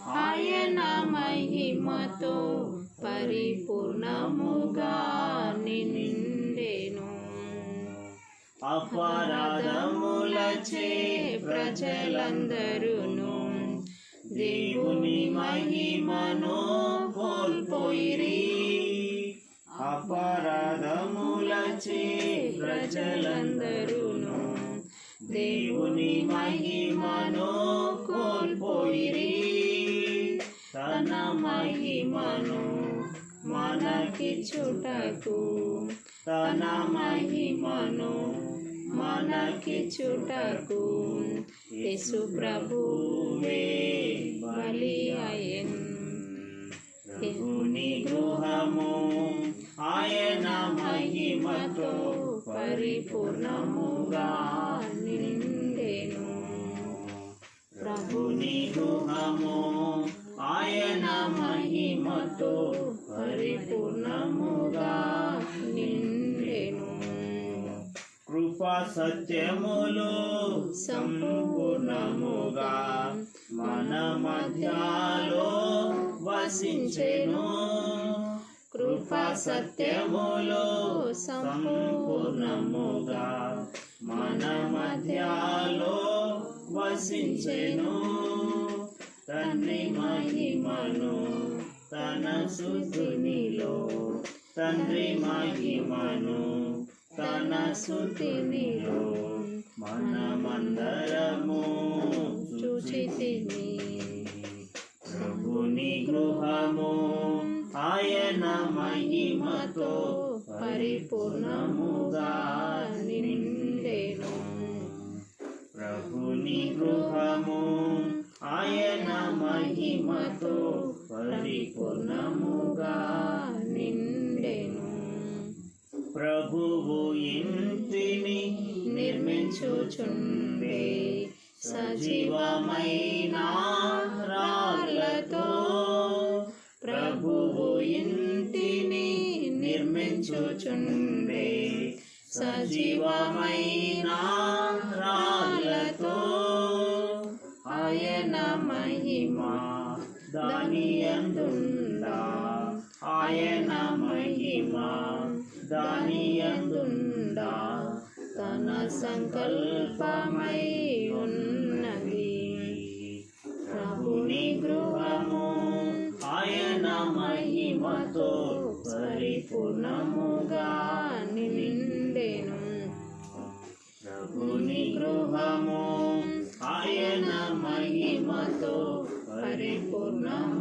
ఆయన మహిమతో పరిపూర్ణముగా నిండెను. అపరాధములచే ప్రజలందరూను దేవుని మహిమను కోల్పోయిరి. అపరాధములచే ప్రజలందరూను దేవుని మహిమను కోల్పోయిరి. తన మహిమను మనకిచ్చుటకు, తన మహిమను మనకిచ్చుటకు యేసు ప్రభువే బలి అయ్యెను. దేవుని గృహము ఆయన మహిమతో పరిపూర్ణముగా నిండెను. ప్రభుని గృహము ఆయన మహిమతో పరిపూర్ణముగా నిండెను. కృపా సత్యములు సంపూర్ణముగా మన మధ్యలో వసించెను. కృపా సత్యములు సంపూర్ణముగా మన మధ్యలో వసించెను. తండ్రి మహిమను తన సుతునిలో, తండ్రి మహిమను తన సుతునిలో మనమందరము చూచితిమి. ప్రభుని గృహము ఆయన మహిమతో పరిపూర్ణముగా నిండెను. ప్రభుని గృహము ఆయన మహిమతో పరిపూర్ణముగా నిండెను. ప్రభువు ఇంటిని నిర్మించుచుండే సజీవమైన రాళ్ళతో, ప్రభువు ఇంటిని నిర్మించుచుండే సజీవమైన రాళ్ళతో ఆయన మహిమ దాని యందుండా, ఆయన మహిమ దాని యందుండా తన సంకల్పమై ఉన్నది. ప్రభుని గృహము ఆయన మహిమతో పరిపూర్ణముగా నిండెను. ప్రభుని గృహము ఆయన మహిమతో పరిపూర్ణము